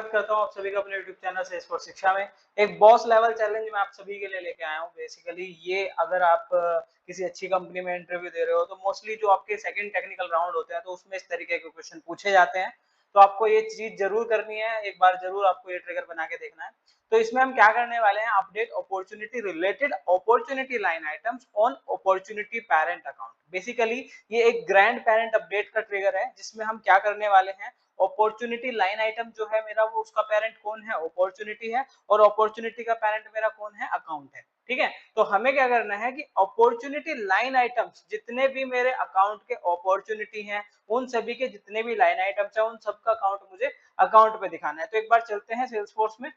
स्वागत करता हूं आप सभी का अपने YouTube चैनल सेल्सफोर्स शिक्षा में। एक बॉस लेवल चैलेंज मैं आप सभी के लिए लेके आया हूं। बेसिकली ये अगर आप किसी अच्छी कंपनी में इंटरव्यू दे रहे हो तो मोस्टली जो आपके सेकंड टेक्निकल राउंड होते हैं तो उसमें इस तरीके के क्वेश्चन पूछे जाते हैं। तो आपको ये चीज जरूर करनी है, एक बार जरूर आपको ये ट्रिगर बना के देखना है। तो इसमें हम क्या करने वाले हैं, update opportunity related opportunity line items on opportunity parent account. Basically ये एक ग्रैंड पेरेंट अपडेट का ट्रिगर है जिसमें हम क्या करने वाले हैं, अपॉर्चुनिटी लाइन आइटम जो है मेरा वो उसका पेरेंट कौन है, अपॉर्चुनिटी है, और अपॉर्चुनिटी का पेरेंट मेरा कौन है, अकाउंट है। ठीक है, तो हमें क्या करना है कि अपॉर्चुनिटी लाइन आइटम्स जितने भी मेरे अकाउंट के अपॉर्चुनिटी हैं उन सभी के जितने भी लाइन आइटम्स हैं उन सबका अकाउंट मुझे अकाउंट पे दिखाना है। तो एक बार चलते हैं सेल्सफोर्स में।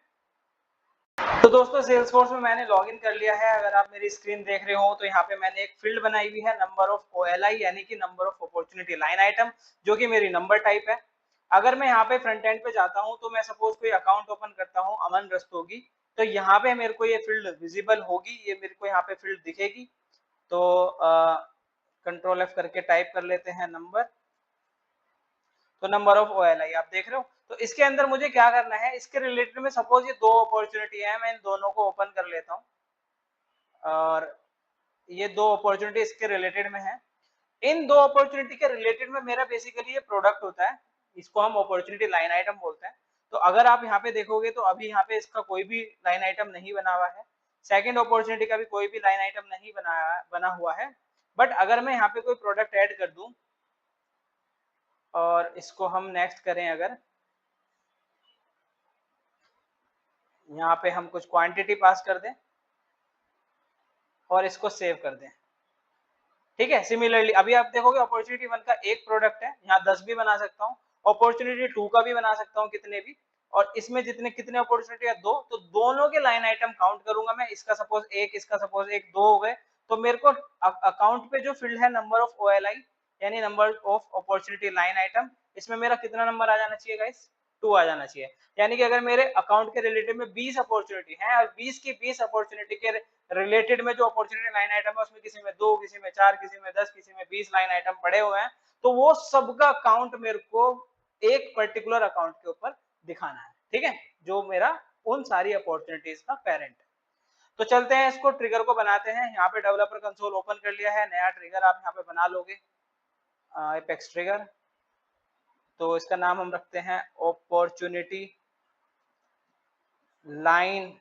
तो दोस्तों सेल्सफोर्स में मैंने लॉगिन कर लिया है। अगर आप मेरी स्क्रीन देख रहे हो तो यहाँ पे मैंने एक फील्ड बनाई हुई है नंबर ऑफ OLI यानी कि number of opportunity line item, जो कि मेरी नंबर टाइप है। अगर मैं यहाँ पे फ्रंट एंड पे जाता हूँ तो मैं सपोज कोई अकाउंट ओपन करता हूँ अमन रस्तोगी, तो यहाँ पे मेरे को ये फील्ड विजिबल होगी, ये मेरे को यहाँ पे फील्ड दिखेगी। तो कंट्रोल F करके टाइप कर लेते हैं नंबर, तो नंबर ऑफ OLI आप देख रहे हो। तो इसके अंदर मुझे क्या करना है, इसके रिलेटेड में सपोज ये दो अपॉर्चुनिटी है, मैं इन दोनों को ओपन कर लेता हूँ और ये दो अपॉर्चुनिटी इसके रिलेटेड में है। इन दो अपॉर्चुनिटी के रिलेटेड में मेरा बेसिकली ये प्रोडक्ट होता है, इसको हम अपॉर्चुनिटी लाइन आइटम बोलते हैं। तो अगर आप यहाँ पे देखोगे तो अभी यहाँ पे इसका कोई भी लाइन आइटम नहीं बना हुआ है, सेकंड अपॉर्चुनिटी का भी कोई भी लाइन आइटम नहीं बना हुआ है। बट अगर मैं यहाँ पे कोई प्रोडक्ट ऐड कर दूं और इसको हम नेक्स्ट करें, अगर यहाँ पे हम कुछ क्वांटिटी पास कर दें और इसको सेव कर दें, ठीक है। सिमिलरली अभी आप देखोगे अपॉर्चुनिटी 1 का एक प्रोडक्ट है, यहाँ 10 भी बना सकता हूँ, अपॉर्चुनिटी 2 का भी बना सकता हूँ कितने भी, और इसमें जितने कितने अपॉर्चुनिटी है दो, तो दोनों के लाइन आइटम काउंट करूंगा मैं। इसका सपोज एक, इसका सपोज एक, दो हो गए। तो मेरे को अकाउंट पे जो फील्ड है नंबर ऑफ OLI यानी number of opportunity line item, इसमें मेरा कितना नंबर आ जाना चाहिए गाइस, 2 आ जाना चाहिए। यानी कि अगर मेरे अकाउंट के रिलेटेड में 20 अपॉर्चुनिटी है और 20 की 20 अपॉर्चुनिटी के रिलेटेड में जो अपॉर्चुनिटी लाइन आइटम है उसमें किसी में 2, किसी में 4, किसी में 10, किसी में 20 लाइन आइटम पड़े हुए हैं, तो वो सबका काउंट मेरे को एक पर्टिकुलर अकाउंट के ऊपर दिखाना है, ठीक है, जो मेरा उन सारी अपॉर्चुनिटीज का पेरेंट है। तो चलते हैं इसको ट्रिगर को बनाते हैं। यहाँ पे डेवलपर कंसोल ओपन कर लिया है, नया ट्रिगर आप यहाँ पे बना लोगे, एपेक्स ट्रिगर। तो इसका नाम हम रखते हैं अपॉर्चुनिटी लाइन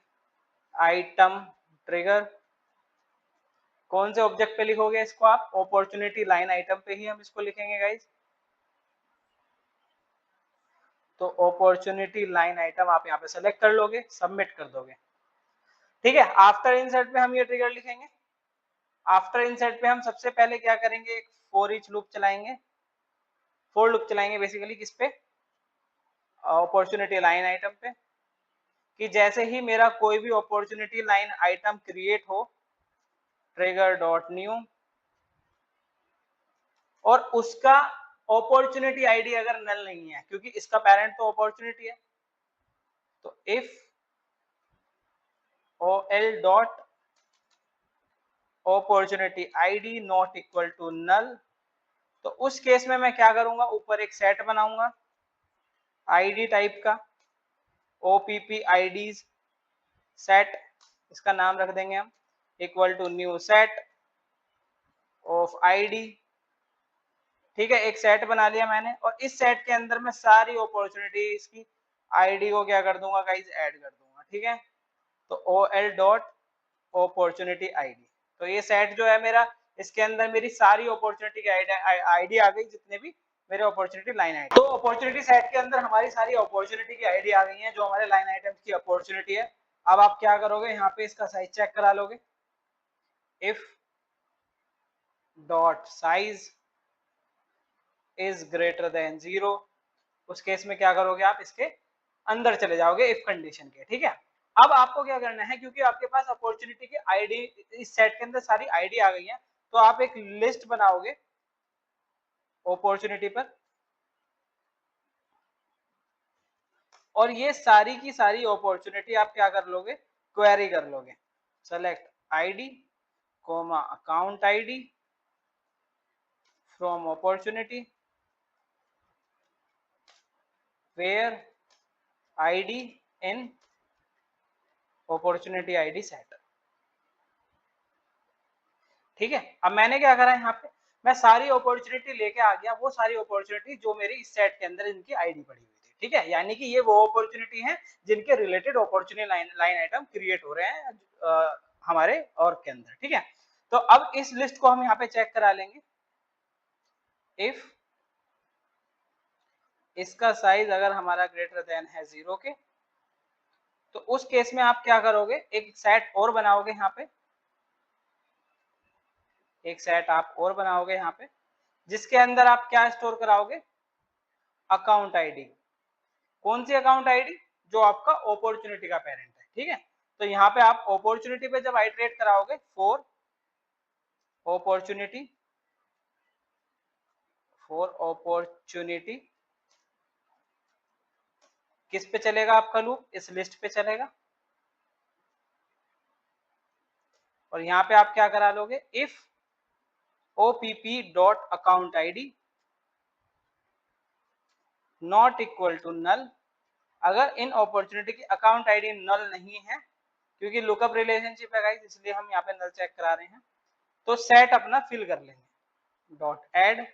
आइटम ट्रिगर। कौन से ऑब्जेक्ट पे लिखोगे इसको आप, अपॉर्चुनिटी लाइन आइटम पे ही हम इसको लिखेंगे गाइज। तो अपॉर्चुनिटी लाइन आइटम आप यहाँ पे सेलेक्ट कर लोगे, सबमिट कर दोगे, ठीक है। आफ्टर इंसर्ट पे हम ये ट्रिगर लिखेंगे। आफ्टर इंसर्ट पे हम सबसे पहले क्या करेंगे, एक फॉर ईच लूप चलाएंगे, फॉर लूप चलाएंगे बेसिकली किस पे, अपॉर्चुनिटी लाइन आइटम पे, कि जैसे ही मेरा कोई भी अपॉर्चुनिटी लाइन आइटम क्रिएट हो, ट्रिगर डॉट न्यू, और उसका अपॉर्चुनिटी आईडी अगर नल नहीं है, क्योंकि इसका पेरेंट तो अपॉर्चुनिटी है, तो if OL dot opportunity ID not equal to null, तो उस केस में मैं क्या करूंगा, ऊपर एक सेट बनाऊंगा आईडी टाइप का, OPP IDs सेट, इसका नाम रख देंगे हम equal to new set of ID, ठीक है। एक सेट बना लिया मैंने और इस सेट के अंदर मैं सारी अपॉर्चुनिटीज की आईडी को क्या कर दूंगा गाइज, ऐड कर दूंगा, ठीक है। तो OL डॉट अपॉर्चुनिटी आईडी, तो ये सेट जो है मेरा, इसके अंदर मेरी सारी अपॉर्चुनिटी की आईडी आ गई, जितने भी मेरे अपॉर्चुनिटी लाइन आइटम। तो अपॉर्चुनिटी सेट के अंदर हमारी सारी अपॉर्चुनिटी की आईडी आ गई है जो हमारे लाइन आइटम की अपॉर्चुनिटी है। अब आप क्या करोगे, यहाँ पे इसका साइज चेक करा लोगे, if dot size is greater than 0, उस केस में क्या करोगे, आप इसके अंदर चले जाओगे इफ कंडीशन के, ठीक है। अब आपको क्या करना है, क्योंकि आपके पास अपॉर्चुनिटी की आईडी इस सेट के अंदर सारी आईडी आ गई है, तो आप एक लिस्ट बनाओगे अपॉर्चुनिटी पर, और ये सारी की सारी अपॉर्चुनिटी आप क्या कर लोगे, क्वेरी कर लोगे, select ID comma account ID from opportunity where ID in opportunity ID set. ठीक है, अब मैंने क्या करा यहाँ पे, मैं सारी अपॉर्चुनिटी लेके आ गया, वो सारी अपॉर्चुनिटी जो मेरी इस सेट के अंदर इनकी आईडी पड़ी हुई थी। ठीक है, यानी कि ये वो अपॉर्चुनिटी है जिनके related opportunity line item create हो रहे हैं हमारे ऑर्ग के अंदर। ठीक है, तो अब इस लिस्ट को हम यहाँ पे चेक करा लेंगे। इफ इसका साइज अगर हमारा ग्रेटर देन है 0 के, तो उस केस में आप क्या करोगे, एक सेट और बनाओगे यहाँ पे, एक सेट आप और बनाओगे यहाँ पे, जिसके अंदर आप क्या स्टोर कराओगे, अकाउंट आईडी। कौन सी अकाउंट आईडी, जो आपका अपॉर्चुनिटी का पेरेंट है। ठीक है, तो यहाँ पे आप अपॉर्चुनिटी पे जब आइटरेट कराओगे फॉर अपॉर्चुनिटी, किस पे चलेगा आपका लूप, इस लिस्ट पे चलेगा। और यहाँ पे आप क्या करा लोगे, if OPP dot account ID not equal to null, अगर इन अपॉर्चुनिटी की अकाउंट आईडी नल नहीं है, क्योंकि लुकअप रिलेशनशिप है गाइस, इसलिए हम यहाँ पे नल चेक करा रहे हैं, तो सेट अपना फिल कर लेंगे डॉट एड,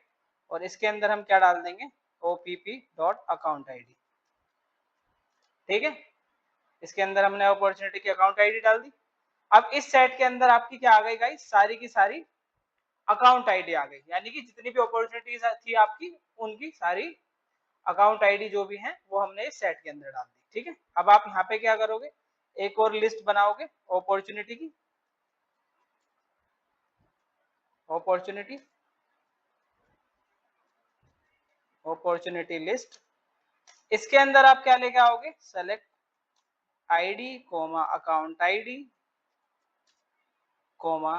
और इसके अंदर हम क्या डाल देंगे, ओपीपी डॉट अकाउंट आईडी। ठीक है, इसके अंदर हमने अपॉर्चुनिटी की अकाउंट आईडी डाल दी। अब इस सेट के अंदर आपकी क्या आ गई गाइस, सारी की सारी अकाउंट आईडी आ गई, यानी कि जितनी भी अपॉर्चुनिटीज थी आपकी, उनकी सारी अकाउंट आईडी जो भी है वो हमने इस सेट के अंदर डाल दी। ठीक है, अब आप यहाँ पे क्या करोगे, एक और लिस्ट बनाओगे अपॉर्चुनिटी की, अपॉर्चुनिटी लिस्ट। इसके अंदर आप क्या लेके आओगे, select ID comma account ID comma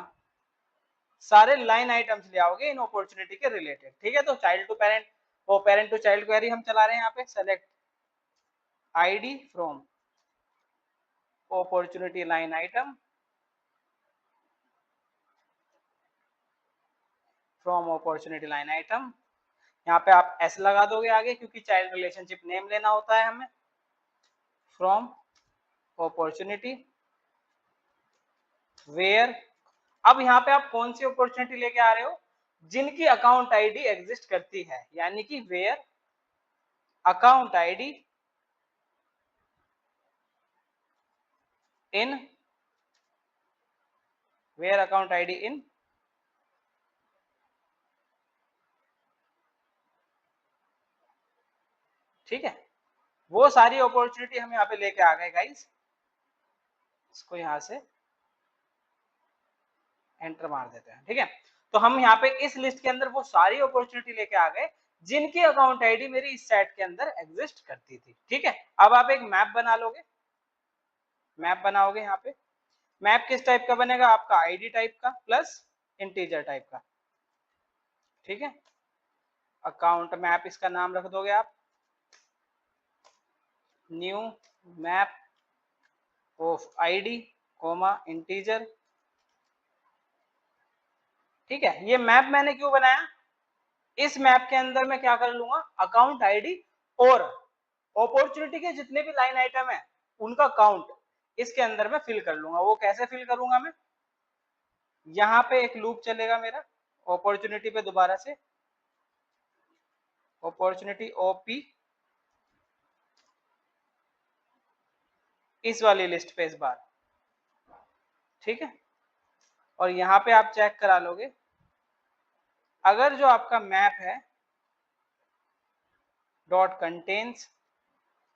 सारे लाइन आइटम्स ले आओगे इन अपॉर्चुनिटी के रिलेटेड। ठीक है, तो चाइल्ड टू पेरेंट, वो पेरेंट टू चाइल्ड क्वेरी हम चला रहे हैं यहाँ पे, select ID from opportunity line item, from opportunity line item, यहाँ पे आप एस लगा दोगे आगे, क्योंकि चाइल्ड रिलेशनशिप नेम लेना होता है हमें, फ्रॉम अपॉर्चुनिटी वेयर। अब यहाँ पे आप कौन सी अपॉर्चुनिटी लेके आ रहे हो, जिनकी अकाउंट आईडी एग्जिस्ट करती है, यानी कि where account ID in, where account ID in, ठीक है, वो सारी अपॉर्चुनिटी हम यहाँ पे लेके आ गए गाइस। इसको यहाँ से एंटर मार देते हैं। ठीक है, तो हम यहाँ पे इस लिस्ट के अंदर वो सारी अपॉर्चुनिटी लेके आ गए जिनकी अकाउंट आईडी मेरी इस सेट के अंदर एग्जिस्ट करती थी। ठीक है, अब आप एक मैप बना लोगे, मैप बनाओगे यहाँ पे, मैप किस टाइप का बनेगा, आपका आईडी टाइप का प्लस इंटीजर टाइप का। ठीक है, अकाउंट मैप, इसका नाम रख दोगे आप new map of ID comma integer. ठीक है, ये मैप मैंने क्यों बनाया, इस मैप के अंदर मैं क्या कर लूंगा, अकाउंट आईडी और अपॉर्चुनिटी के जितने भी लाइन आइटम है उनका काउंट इसके अंदर मैं फिल कर लूंगा। वो कैसे फिल करूंगा मैं, यहाँ पे एक लूप चलेगा मेरा अपॉर्चुनिटी पे, दोबारा से अपॉर्चुनिटी ओपी, इस वाली लिस्ट पे इस बार। ठीक है, और यहाँ पे आप चेक करा लोगे, अगर जो आपका मैप है डॉट कंटेन्स,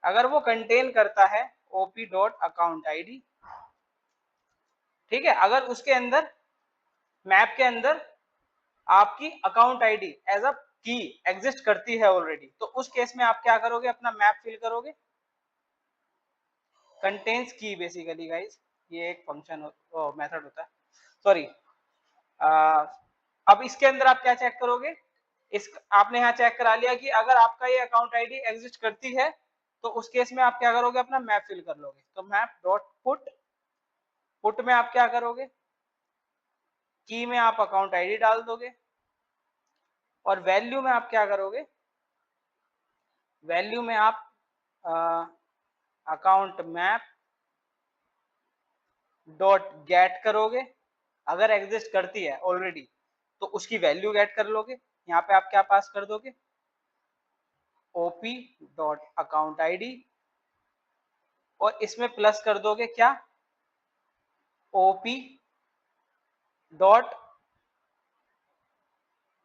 अगर वो कंटेन करता है ओपी डॉट अकाउंट आईडी, ठीक है, अगर उसके अंदर मैप के अंदर आपकी अकाउंट आईडी एज अ की एग्जिस्ट करती है ऑलरेडी, तो उस केस में आप क्या करोगे, अपना मैप फिल करोगे, कंटेन्स की बेसिकली गाइस, ये एक फंक्शन मेथड होता है, सॉरी। अब इसके अंदर आप क्या चेक करोगे, इस आपने यहाँ चेक करा लिया कि अगर आपका ये अकाउंट आईडी एग्जिस्ट करती है, तो उस केस में आप क्या करोगे, अपना मैप फिल कर लोगे। तो मैप डॉट पुट, पुट में आप क्या करोगे, की में आप अकाउंट आईडी डाल दोगे, और वैल्यू में आप क्या करोगे, वैल्यू में आप अकाउंट मैप डॉट गेट करोगे, अगर एग्जिस्ट करती है ऑलरेडी तो उसकी वैल्यू गेट कर लोगे, यहाँ पे आप क्या पास कर दोगे, ओपी डॉट अकाउंट आईडी, और इसमें प्लस कर दोगे क्या, OP dot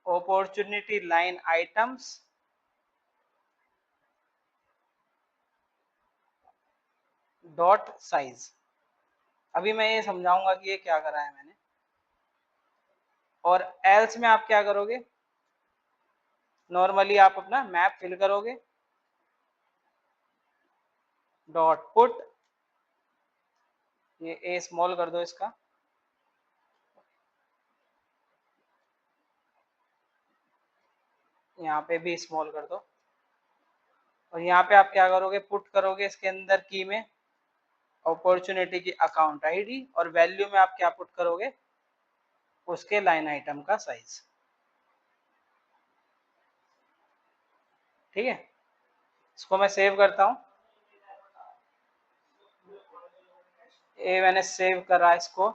opportunity line items dot size. अभी मैं ये समझाऊंगा कि ये क्या करा है मैंने। और एल्स में आप क्या करोगे, नॉर्मली आप अपना मैप फिल करोगे, डॉट पुट, ये ए स्मॉल कर दो इसका, यहाँ पे भी स्मॉल कर दो, और यहाँ पे आप क्या करोगे, पुट करोगे इसके अंदर की में अपॉर्चुनिटी की अकाउंट आईडी, और वैल्यू में आप क्या पुट करोगे, उसके लाइन आइटम का साइज। ठीक है, इसको मैं सेव करता हूँ, ये मैंने सेव करा इसको।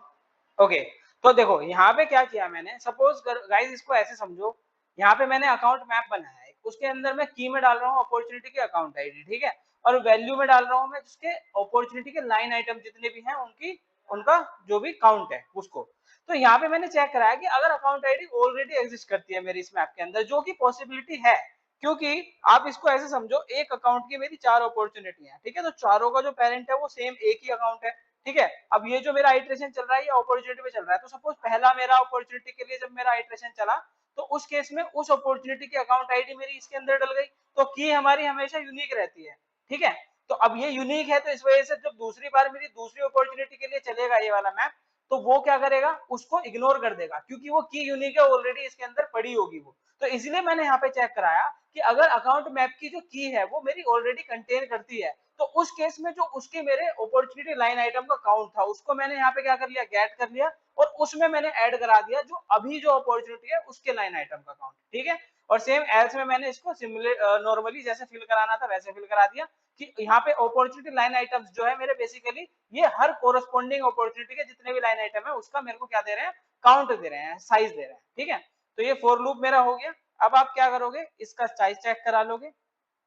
ओके, तो देखो यहाँ पे क्या किया मैंने, सपोज गाइस इसको ऐसे समझो, यहाँ पे मैंने अकाउंट मैप बनाया है, उसके अंदर मैं की में डाल रहा हूँ अपॉर्चुनिटी की अकाउंट आईडी, ठीक है, और वैल्यू में डाल रहा हूँ मैं जिसके अपॉर्चुनिटी के लाइन आइटम जितने भी हैं उनकी, उनका जो भी काउंट है उसको। तो यहाँ पे मैंने चेक कराया कि अगर अकाउंट आईडी ऑलरेडी एग्जिस्ट करती है मेरी इस मैप के अंदर, जो कि पॉसिबिलिटी है, क्योंकि आप इसको ऐसे समझो, एक अकाउंट की मेरी 4 अपॉर्चुनिटी है, ठीक है, तो चारों का जो पेरेंट है वो सेम एक ही अकाउंट है, ठीक है। अब ये जो मेरा आइट्रेशन चल रहा है ये अपॉर्चुनिटी पे चल रहा है, तो सपोज पहला मेरा अपॉर्चुनिटी के लिए जब मेरा आइट्रेशन चला, तो उस केस में उस अपॉर्चुनिटी की अकाउंट आईडी मेरी इसके अंदर डल गई, तो की हमारी हमेशा यूनिक रहती है, ठीक है। तो अब ये यूनिक है, तो इस वजह से जब दूसरी बार मेरी दूसरी अपॉर्चुनिटी के लिए चलेगा ये वाला मैप, तो वो क्या करेगा, उसको इग्नोर कर देगा, क्योंकि वो की यूनिक है, ऑलरेडी इसके अंदर पड़ी होगी वो। तो इसलिए मैंने यहाँ पे चेक कराया कि अगर अकाउंट मैप की जो की है वो मेरी ऑलरेडी कंटेन करती है, तो उस केस में जो उसके मेरे अपॉर्चुनिटी लाइन आइटम का काउंट था उसको मैंने यहाँ पे क्या कर लिया, गेट कर लिया, और उसमें मैंने ऐड करा दिया जो अभी जो अपॉर्चुनिटी है उसके लाइन आइटम का काउंट, ठीक है। और सेम एल्स में मैंने इसको सिमुलेट नॉर्मली जैसे फिल कराना था वैसे फिल करा दिया, कि यहाँ पे अपॉर्चुनिटी लाइन आइटम्स जो है मेरे बेसिकली ये हर कोरस्पॉन्डिंग अपॉर्चुनिटी के जितने भी लाइन आइटम है उसका मेरे को क्या दे रहे हैं, काउंट दे रहे हैं, साइज दे रहे हैं, ठीक है। तो ये फॉर लूप मेरा हो गया। अब आप क्या करोगे, इसका साइज चेक करा लोगे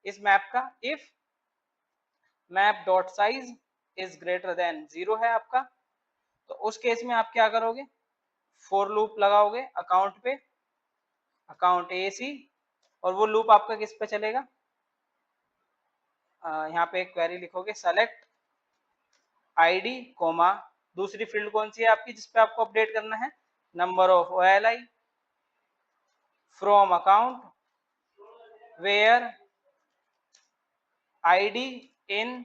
इस मैप का, if map dot size is greater than 0 है आपका, तो उस केस में आप क्या करोगे, फॉर लूप लगाओगे अकाउंट पे, अकाउंट ए सी, और वो लूप आपका किस पे चलेगा, यहाँ पे एक क्वेरी लिखोगे, सेलेक्ट आईडी कोमा, दूसरी फील्ड कौन सी है आपकी जिसपे आपको अपडेट करना है, number of OLI from account where ID in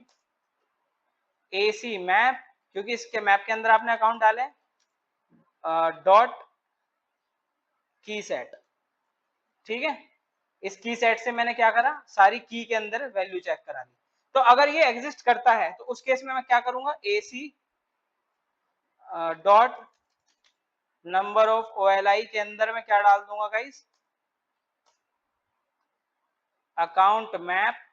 AC map, क्योंकि इसके मैप के अंदर आपने अकाउंट डाले, डॉट की सेट, ठीक है। इस की सेट से मैंने क्या करा, सारी की के अंदर वैल्यू चेक करा ली। तो अगर ये एग्जिस्ट करता है तो उस केस में मैं क्या करूंगा, एसी डॉट नंबर ऑफ ओएलआई के अंदर मैं क्या डाल दूंगा guys, account map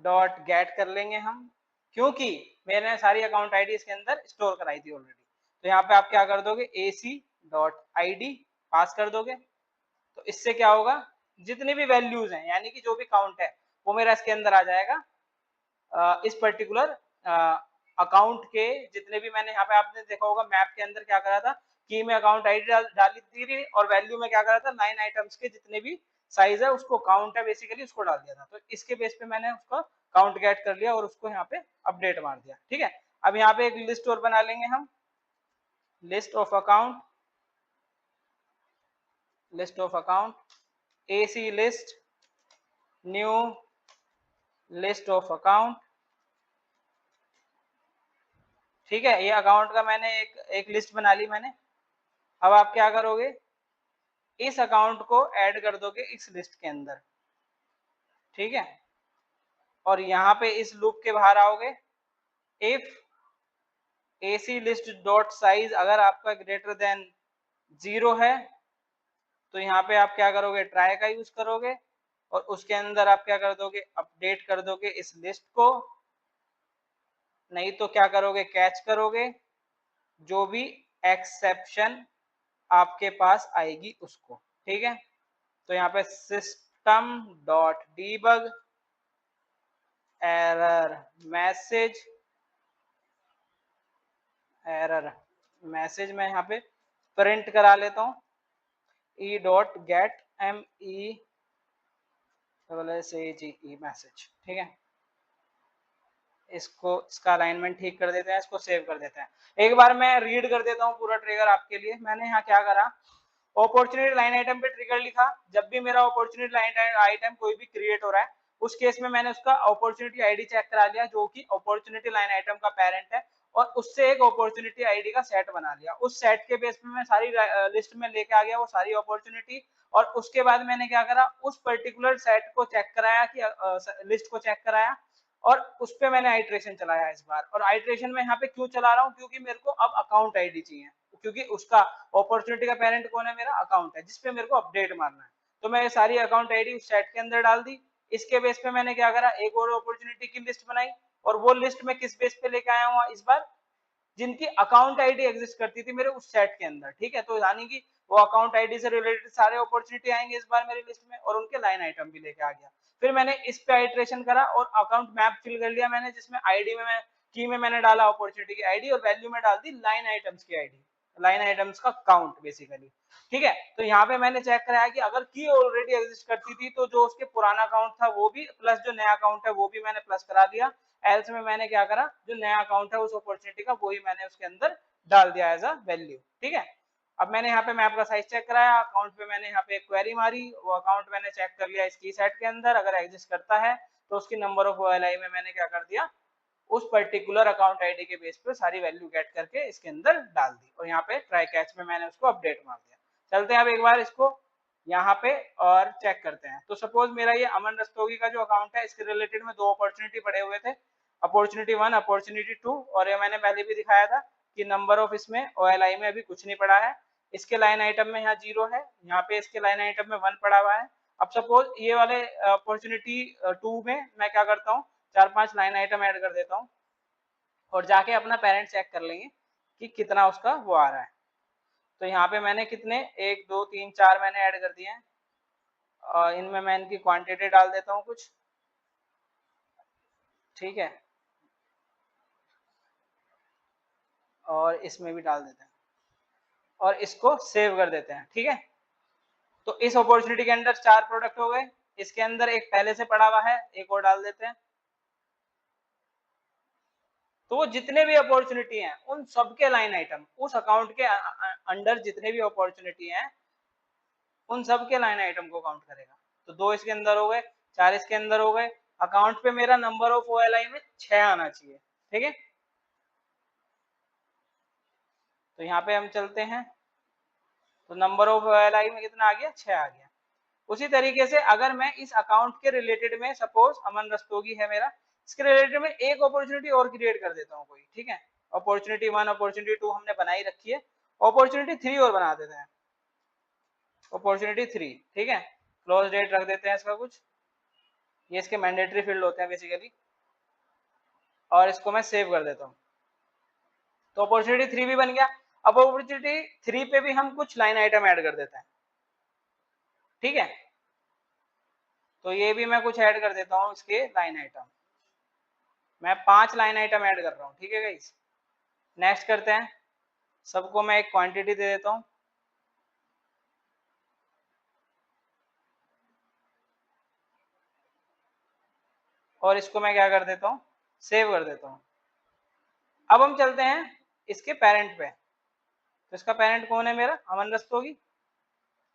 dot gate कर लेंगे हम, क्योंकि मैंने सारी अकाउंट आईडी इसके अंदर स्टोर कराई थी ऑलरेडी। तो यहाँ पे आप क्या कर दोगे, एसी डॉट आईडी पास कर दोगे, तो इससे क्या होगा, जितनी भी वैल्यूज हैं यानी कि जो भी काउंट है वो मेरा इसके अंदर आ जाएगा, इस पर्टिकुलर अकाउंट के जितने भी, मैंने यहाँ पे आपने देखा होगा मैप के अंदर क्या करा था, की में अकाउंट आईडी डाली थी, और वैल्यू में क्या करा था, लाइन आइटम्स के जितने भी साइज है उसको काउंट है बेसिकली उसको डाल दिया था, तो इसके बेस पे मैंने उसको काउंट गेट कर लिया और उसको यहाँ पे अपडेट मार दिया, ठीक है। अब यहाँ पे एक लिस्ट और बना लेंगे हम, list of account, list of account AC list new list of account, ठीक है। ये अकाउंट का मैंने एक लिस्ट बना ली मैंने। अब आप क्या करोगे, इस अकाउंट को ऐड कर दोगे इस लिस्ट के अंदर, ठीक है, और यहाँ पे इस लूप के बाहर आओगे, if AC list dot size अगर आपका ग्रेटर देन 0 है, तो यहाँ पे आप क्या करोगे, ट्राई का यूज करोगे, और उसके अंदर आप क्या कर दोगे, अपडेट कर दोगे इस लिस्ट को, नहीं तो क्या करोगे, कैच करोगे जो भी एक्सेप्शन आपके पास आएगी उसको। ठीक है, तो यहाँ पे system dot debug error message, error message मैं यहाँ पे प्रिंट करा लेता हूँ, e dot get m e message. ठीक है, इसको, इसका अलाइनमेंट ठीक कर देते हैं, इसको सेव कर देते हैं। एक बार मैं रीड कर देता हूँ पूरा ट्रिगर आपके लिए। मैंने यहाँ क्या करा, अपॉर्चुनिटी लाइन आइटम पे ट्रिगर लिखा, जब भी मेरा अपॉर्चुनिटी लाइन आइटम कोई भी क्रिएट हो रहा है उस केस में मैंने उसका अपॉर्चुनिटी आईडी चेक करा लिया जो कि अपॉर्चुनिटी लाइन आइटम का पेरेंट है, और उससे एक अपॉर्चुनिटी आईडी का सेट बना लिया। उस सेट के बेस पे मैं सारी लिस्ट में लेके आ गया वो सारी अपॉर्चुनिटी, और उसके बाद मैंने क्या करा, उस पर्टिकुलर सेट को चेक कराया कि लिस्ट को चेक कराया, और उस पे मैंने आइट्रेशन चलाया इस बार। और आइट्रेशन में यहाँ पे क्यों चला रहा हूँ, क्योंकि मेरे को अब अकाउंट आईडी चाहिए, क्योंकि उसका अपॉर्चुनिटी का पेरेंट कौन है, मेरा अकाउंट है, जिसपे मेरे को अपडेट मारना है। तो मैं ये सारी अकाउंट आईडी उस सेट के अंदर डाल दी। इसके बेस पे मैंने क्या करा, एक और अपॉर्चुनिटी की लिस्ट बनाई, और वो लिस्ट में किस बेस पे लेके आया हूँ इस बार, जिनकी अकाउंट आईडी एग्जिस्ट करती थी मेरे उस सेट के अंदर। ठीक है, तो यानी कि वो अकाउंट आईडी से रिलेटेड सारे अपॉर्चुनिटी आएंगे इस बार मेरी लिस्ट में, और उनके लाइन आइटम भी लेके आ गया। फिर मैंने इस पे आइट्रेशन करा और अकाउंट मैप फिल कर लिया मैंने, जिसमें आईडी में की में मैंने डाला अपॉर्चुनिटी की आईडी, और वैल्यू में डाल दी लाइन आइटम्स की आईडी, लाइन आइटम्स का काउंट बेसिकली। ठीक है, तो यहाँ पे मैंने चेक कराया कि अगर की ऑलरेडी एग्जिस्ट करती थी तो जो उसके पुराना अकाउंट था वो भी प्लस जो नया अकाउंट है वो भी मैंने प्लस करा दिया। एल्स में मैंने क्या करा, जो नया अकाउंट है उस अपॉर्चुनिटी का वही मैंने उसके अंदर डाल दिया एज अ वैल्यू। ठीक है, अब मैंने यहाँ पे मैप का साइज चेक कराया, अकाउंट पे मैंने यहाँ पे एक क्वेरी मारी, वो अकाउंट मैंने चेक कर लिया इसकी सेट के अंदर, अगर एग्जिस्ट करता है तो उसकी नंबर ऑफ ओएलआई में मैंने क्या कर दिया, उस पर्टिकुलर अकाउंट आईडी के बेस पे सारी वैल्यू गेट करके इसके अंदर डाल दी, और यहाँ पे ट्राई कैच में मैंने उसको अपडेट मार दिया। चलते हैं अब एक बार इसको यहाँ पे और चेक करते हैं। तो सपोज मेरा ये अमन रस्तोगी का जो अकाउंट है इसके रिलेटेड में दो अपॉर्चुनिटी पड़े हुए थे, अपॉर्चुनिटी 1 अपॉर्चुनिटी 2, और ये मैंने पहले भी दिखाया था कि नंबर ऑफ इसमें ओएलआई में अभी कुछ नहीं पड़ा है, इसके लाइन आइटम में यहाँ 0 है, यहाँ पे इसके लाइन आइटम में 1 पड़ा हुआ है। अब सपोज ये वाले अपॉर्चुनिटी 2 में मैं क्या करता हूँ, 4-5 लाइन आइटम ऐड कर देता हूँ, और जाके अपना पेरेंट चेक कर लेंगे कि कितना उसका वो आ रहा है। तो यहाँ पे मैंने कितने, 1 2 3 4 मैंने ऐड कर दिए हैं, और इनमें मैं इनकी क्वांटिटी डाल देता हूँ कुछ। ठीक है, और इसमें भी डाल देते हैं, और इसको सेव कर देते हैं। ठीक है, तो इस अपॉर्चुनिटी के अंदर 4 प्रोडक्ट हो गए, इसके अंदर एक पहले से पड़ा हुआ है, एक और डाल देते हैं। तो वो जितने भी अपॉर्चुनिटी हैं उन सबके लाइन आइटम उस अकाउंट के अंडर जितने भी अपॉर्चुनिटी हैं उन सब के लाइन आइटम को काउंट करेगा। तो 2 इसके अंदर हो गए, 4 इसके अंदर हो गए, अकाउंट पे मेरा नंबर ऑफ ओएलआई में 6 आना चाहिए। ठीक है, तो यहाँ पे हम चलते हैं, तो नंबर ऑफ ओएलआई में कितना आ गया, 6 आ गया। उसी तरीके से अगर मैं इस अकाउंट के रिलेटेड में, सपोज अमन रस्तोगी है मेरा, इसके रिलेटेड में एक अपॉर्चुनिटी और क्रिएट कर देता हूँ कोई। ठीक है, अपॉर्चुनिटी 1 अपॉर्चुनिटी 2 हमने बनाई रखी है, अपॉर्चुनिटी 3 और बना देते हैं, अपॉर्चुनिटी 3। ठीक है, क्लोज डेट रख देते हैं इसका कुछ, ये इसके मैंडेटरी फील्ड होते हैं बेसिकली, और इसको मैं सेव कर देता हूँ। तो अपॉर्चुनिटी 3 भी बन गया। अब अपॉर्चुनिटी 3 पे भी हम कुछ लाइन आइटम ऐड कर देते हैं। ठीक है, तो ये भी मैं कुछ ऐड कर देता हूँ इसके लाइन आइटम, मैं 5 लाइन आइटम ऐड कर रहा हूँ। ठीक है गाइस, नेक्स्ट करते हैं, सबको मैं एक क्वांटिटी दे देता हूँ, और इसको मैं क्या कर देता हूँ, सेव कर देता हूँ। अब हम चलते हैं इसके पेरेंट पे, तो इसका पेरेंट कौन है, मेरा अमन रस्तोगी।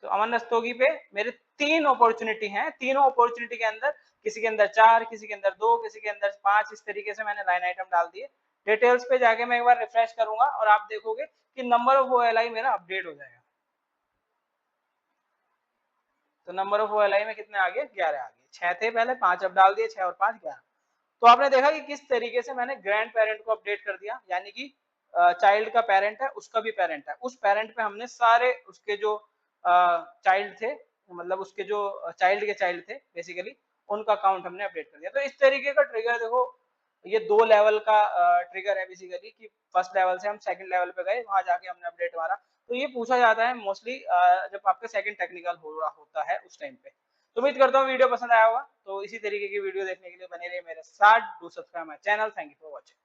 तो अमन रस्तोगी पे मेरे 3 अपॉर्चुनिटी हैं, तीनों अपॉर्चुनिटी के अंदर किसी के अंदर 4, किसी के अंदर 2, किसी के अंदर 5, इस तरीके से मैंने लाइन आइटम डाल दिए। डिटेल्स पे जाके मैं एक बार रिफ्रेश करूंगा और आप देखोगे कि नंबर ऑफ ओएलआई मेरा अपडेट हो जाएगा। तो नंबर ऑफ ओएलआई में कितने आ गए, 11 आ गए, 6 थे पहले, 5 अब डाल दिए, 6 और 5 11। तो आपने देखा कि किस तरीके से मैंने ग्रैंड पेरेंट को अपडेट कर दिया, यानी कि चाइल्ड का पेरेंट है उसका भी पेरेंट है, उस पेरेंट पे हमने सारे उसके जो चाइल्ड थे मतलब उसके जो चाइल्ड के चाइल्ड थे बेसिकली, उनका अकाउंट हमने अपडेट कर दिया। तो इस तरीके का ट्रिगर देखो, ये 2 लेवल का ट्रिगर है बेसिकली, कि फर्स्ट लेवल से हम सेकंड लेवल पे गए, वहां जाके हमने अपडेट मारा। तो ये पूछा जाता है मोस्टली जब आपका सेकंड टेक्निकल हो रहा होता है उस टाइम पे। तो उम्मीद करता हूँ वीडियो पसंद आया होगा। तो इसी तरीके की वीडियो देखने के लिए बने रहिए मेरे साथ। Do subscribe my channel. Thank you for watching.